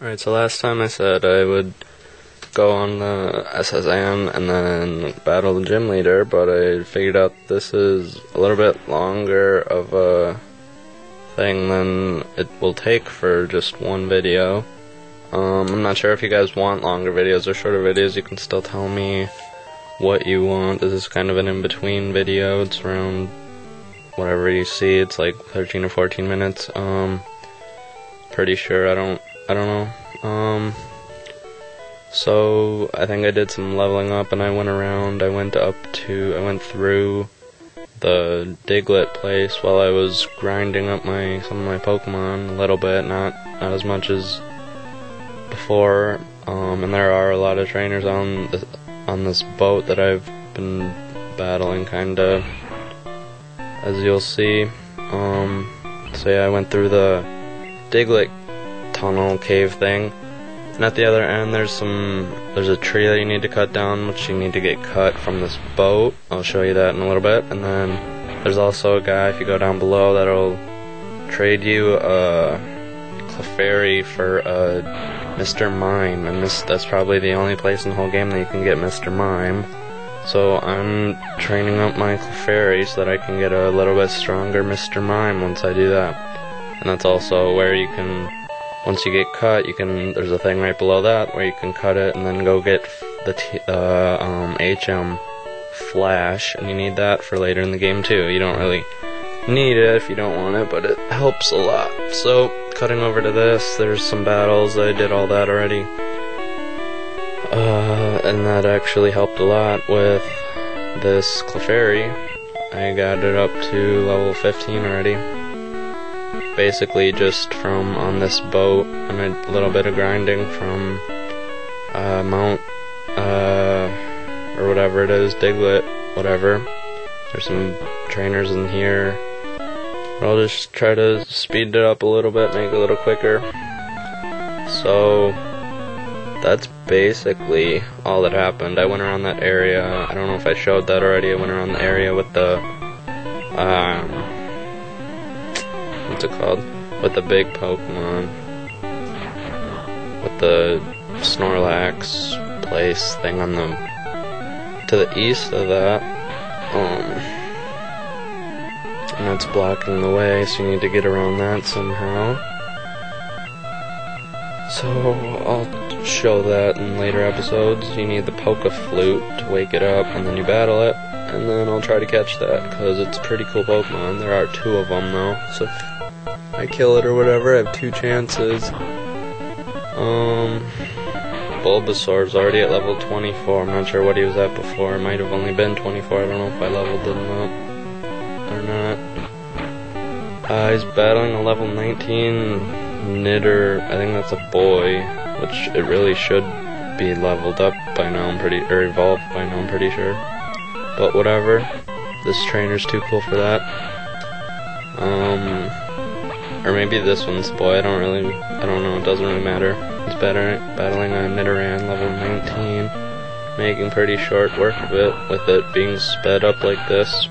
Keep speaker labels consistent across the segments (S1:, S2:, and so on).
S1: Alright, so last time I said I would go on the SSM and then battle the gym leader, but I figured out this is a little bit longer of a thing than it will take for just one video. I'm not sure if you guys want longer videos or shorter videos. You can still tell me what you want. This is kind of an in-between video. It's around whatever you see. It's like 13 or 14 minutes. Pretty sure. I don't know. So I think I did some leveling up, and I went through the Diglett place while I was grinding up some of my Pokemon a little bit, not as much as before. And there are a lot of trainers on this boat that I've been battling, kinda, as you'll see. So yeah, I went through the Diglett tunnel cave thing, and at the other end there's a tree that you need to cut down, which you need to get cut from this boat. I'll show you that in a little bit. And then there's also a guy, if you go down below, that'll trade you a Clefairy for a Mr. Mime, and that's probably the only place in the whole game that you can get Mr. Mime. So I'm training up my Clefairy so that I can get a little bit stronger Mr. Mime once I do that. And that's also where you can, once you get cut, there's a thing right below that where you can cut it and then go get the HM Flash, and you need that for later in the game too. You don't really need it if you don't want it, but it helps a lot. So, cutting over to this, there's some battles. I did all that already. And that actually helped a lot with this Clefairy. I got it up to level 15 already. Basically just from on this boat and a little bit of grinding from Mount, or whatever it is, Diglett, whatever. There's some trainers in here. I'll just try to speed it up a little bit, make it a little quicker. So that's basically all that happened. I went around that area. I don't know if I showed that already. I went around the area with the what's it called? With the big Pokemon. With the Snorlax place thing on to the east of that. And that's blocking the way, so you need to get around that somehow. So I'll show that in later episodes. You need the Poke Flute to wake it up, and then you battle it, and then I'll try to catch that, because it's a pretty cool Pokemon. There are 2 of them though, so if I kill it or whatever, I have 2 chances. Bulbasaur's already at level 24. I'm not sure what he was at before. It might have only been 24. I don't know if I leveled him up or not. He's battling a level 19 Nitter. I think that's a boy, which it really should be leveled up by now, or evolved by now, I'm pretty sure. But whatever. This trainer's too cool for that. Or maybe this one's the boy. I don't know. It doesn't really matter. He's battling a Nidoran level 19, making pretty short work of it, with it being sped up like this.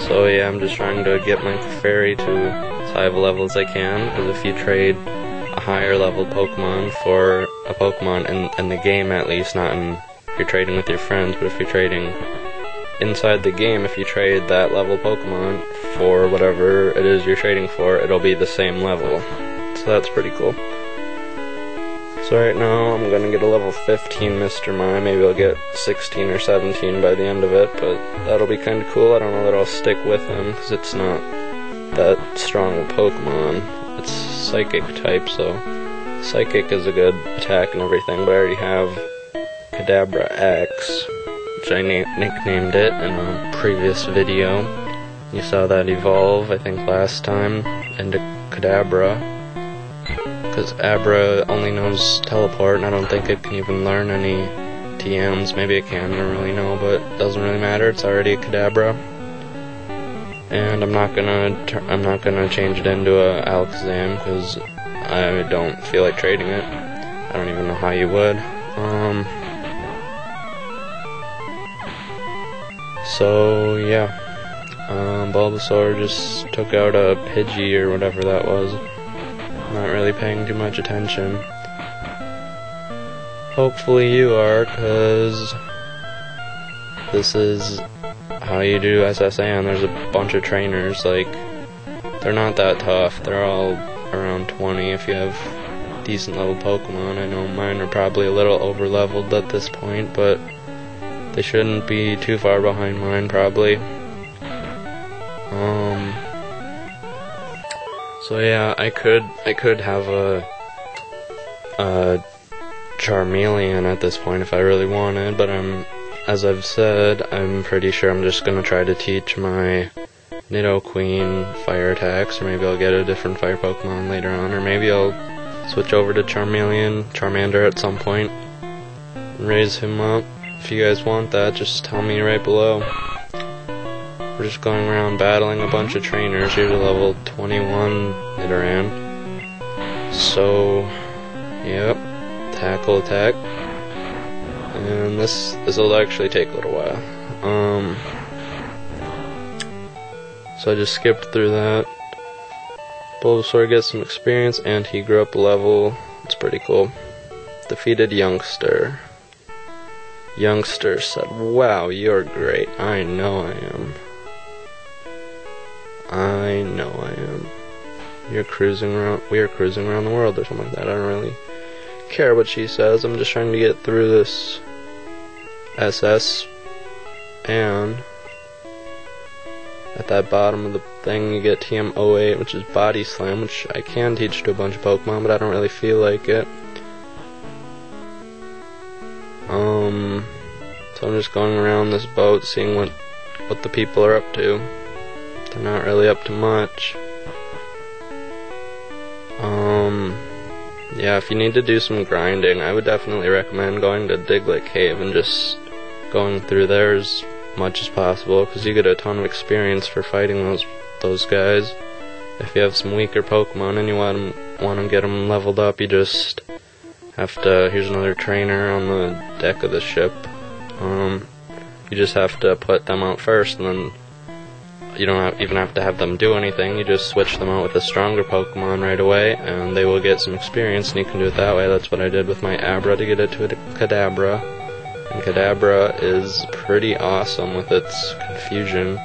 S1: So yeah, I'm just trying to get my Clefairy to as high of a level as I can, because if you trade a higher level Pokemon for a Pokemon in the game, at least, not if you're trading with your friends, but if you're trading inside the game, if you trade that level Pokemon for whatever it is you're trading for, it'll be the same level. So that's pretty cool. So right now I'm gonna get a level 15 Mr. Mime. Maybe I'll get 16 or 17 by the end of it, but that'll be kinda cool. I don't know that I'll stick with him, because it's not that strong a Pokemon. It's Psychic type, so Psychic is a good attack and everything, but I already have Kadabra X, which I nicknamed it in a previous video. You saw that evolve, I think, last time into Kadabra, because Abra only knows Teleport, and I don't think it can even learn any TMs. Maybe it can, I don't really know, but it doesn't really matter. It's already a Kadabra, and I'm not gonna change it into a Alakazam, because I don't feel like trading it. I don't even know how you would. So yeah, Bulbasaur just took out a Pidgey or whatever that was. Not really paying too much attention. Hopefully you are, cause this is how you do SSAN. There's a bunch of trainers, like, they're not that tough. They're all around 20 if you have decent level Pokemon. I know mine are probably a little over leveled at this point, but they shouldn't be too far behind mine, probably. So yeah, I could have a Charmeleon at this point if I really wanted, but as I've said, I'm pretty sure I'm just gonna try to teach my Nidoqueen fire attacks, or maybe I'll get a different fire Pokemon later on, or maybe I'll switch over to Charmander at some point and raise him up. If you guys want that, just tell me right below. We're just going around battling a bunch of trainers. Here's a level 21 Nidoran. So, yep, tackle attack. And this will actually take a little while. So I just skipped through that. Bulbasaur gets some experience, and he grew up a level. It's pretty cool. Defeated Youngster. Youngster said, "Wow, you're great. I know I am. I know I am. We are cruising around the world," or something like that. I don't really care what she says. I'm just trying to get through this SS, and at that bottom of the thing you get TM08, which is Body Slam, which I can teach to a bunch of Pokemon, but I don't really feel like it. So I'm just going around this boat seeing what the people are up to. They're not really up to much. Yeah, if you need to do some grinding, I would definitely recommend going to Diglett Cave and just going through there as much as possible, because you get a ton of experience for fighting those guys. If you have some weaker Pokemon and you want to get them leveled up, you just have to. Here's another trainer on the deck of the ship. You just have to put them out first, and then you don't even have to have them do anything. You just switch them out with a stronger Pokemon right away, and they will get some experience, and you can do it that way. That's what I did with my Abra to get it to a Kadabra. And Kadabra is pretty awesome with its confusion.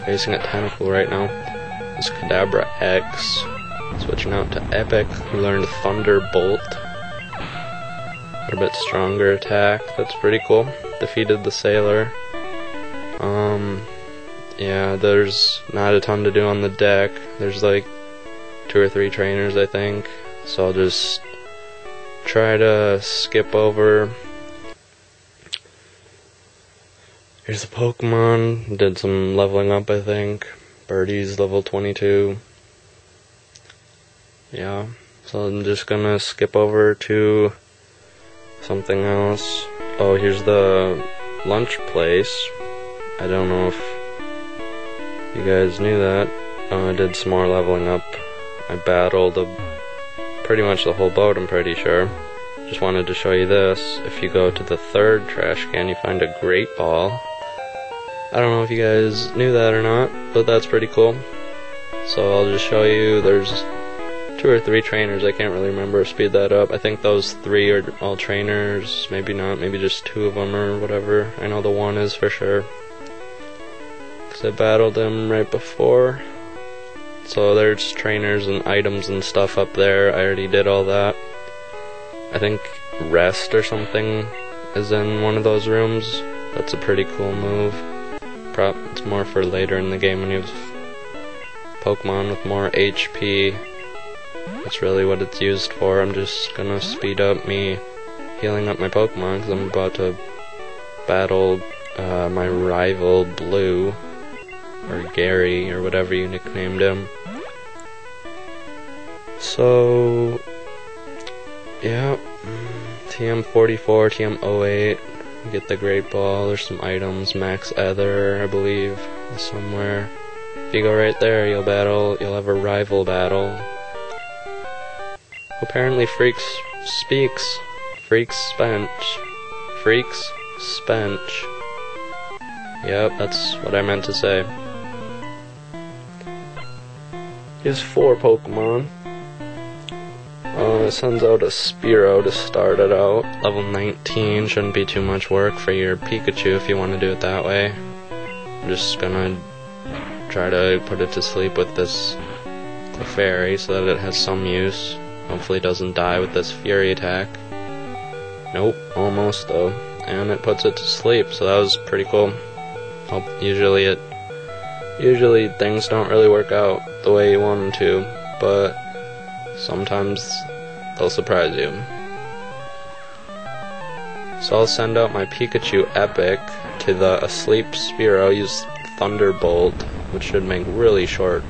S1: Facing a Tentacle right now. It's Kadabra X. Switching out to Epic, who learned Thunderbolt. A bit stronger attack. That's pretty cool. Defeated the Sailor. Yeah, there's not a ton to do on the deck. There's like 2 or 3 trainers, I think. So I'll just try to skip over. Here's a Pokemon. Did some leveling up, I think. Birdie's level 22. Yeah, so I'm just gonna skip over to something else. Oh, here's the lunch place. I don't know if you guys knew that. I did some more leveling up. I battled pretty much the whole boat, I'm pretty sure. Just wanted to show you this. If you go to the 3rd trash can, you find a Great Ball. I don't know if you guys knew that or not, but that's pretty cool. So I'll just show you. There's 2 or 3 trainers. I can't really remember. Speed that up. I think those 3 are all trainers. Maybe not. Maybe just 2 of them or whatever. I know the 1 is for sure, because I battled him right before. So there's trainers and items and stuff up there. I already did all that. I think Rest or something is in one of those rooms. That's a pretty cool move. It's more for later in the game when you have Pokemon with more HP. That's really what it's used for. I'm just gonna speed up me healing up my Pokemon, because I'm about to battle my rival Blue, or Gary, or whatever you nicknamed him. So, yeah, TM44, TM08, get the Great Ball. There's some items. Max Ether, I believe, is somewhere. If you go right there, you'll have a rival battle. Apparently Freaks speaks. Freaks Spench. Yep, that's what I meant to say. He has 4 Pokemon. It sends out a Spearow to start it out. Level 19 shouldn't be too much work for your Pikachu if you want to do it that way. I'm just gonna try to put it to sleep with this Clefairy so that it has some use. Hopefully it doesn't die with this Fury attack. Nope, almost though. And it puts it to sleep, so that was pretty cool. Usually things don't really work out the way you want them to, but sometimes they'll surprise you. So I'll send out my Pikachu Epic to the asleep Spearow, use Thunderbolt, which should make really short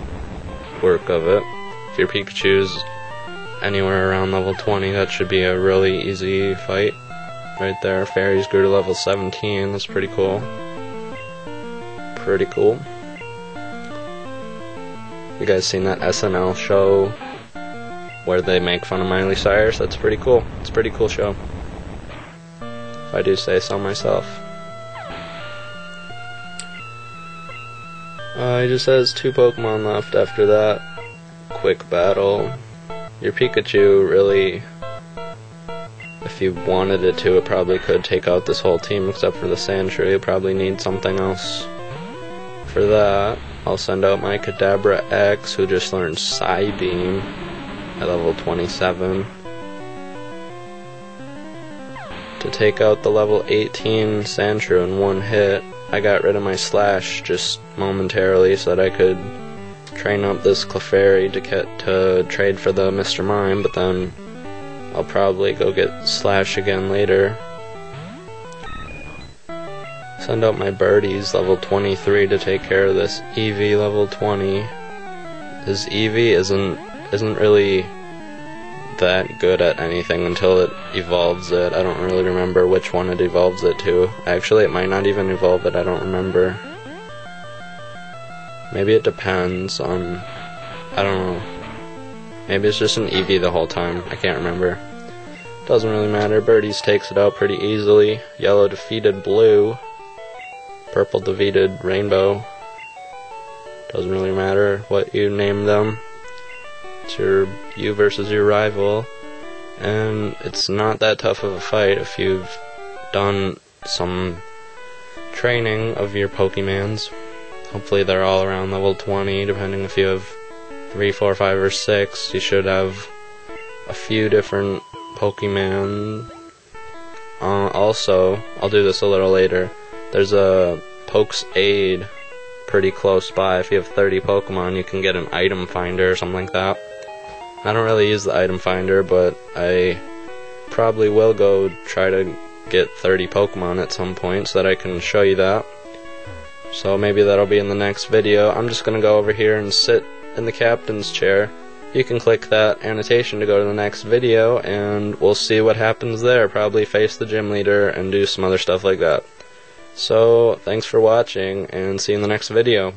S1: work of it. If your Pikachu's anywhere around level 20, that should be a really easy fight. Right there, Fairies grew to level 17, that's pretty cool. Pretty cool. You guys seen that SNL show where they make fun of Miley Cyrus? That's pretty cool. It's a pretty cool show, if I do say so myself. He just has 2 Pokemon left after that quick battle. Your Pikachu really, if you wanted it to, it probably could take out this whole team except for the Sandshrew. You probably need something else for that. I'll send out my Kadabra X, who just learned Psybeam at level 27, to take out the level 18 Sandshrew in one hit. I got rid of my Slash just momentarily so that I could train up this Clefairy to trade for the Mr. Mime, but then I'll probably go get Slash again later. Send out my Birdies level 23 to take care of this Eevee level 20. This Eevee isn't really that good at anything until it evolves it. I don't really remember which one it evolves it to. Actually, it might not even evolve it, I don't remember. Maybe it depends on, I don't know. Maybe it's just an Eevee the whole time, I can't remember. Doesn't really matter. Birdies takes it out pretty easily. Yellow defeated Blue. Purple defeated Rainbow. Doesn't really matter what you name them. It's you versus your rival, and it's not that tough of a fight if you've done some training of your Pokemans. Hopefully they're all around level 20, depending if you have 3, 4, 5, or 6. You should have a few different Pokemon. Also, I'll do this a little later. There's a Poke's Aid pretty close by. If you have 30 Pokemon, you can get an item finder or something like that. I don't really use the item finder, but I probably will go try to get 30 Pokemon at some point so that I can show you that. So maybe that'll be in the next video. I'm just gonna go over here and sit in the captain's chair. You can click that annotation to go to the next video, and we'll see what happens there. Probably face the gym leader and do some other stuff like that. So, thanks for watching, and see you in the next video.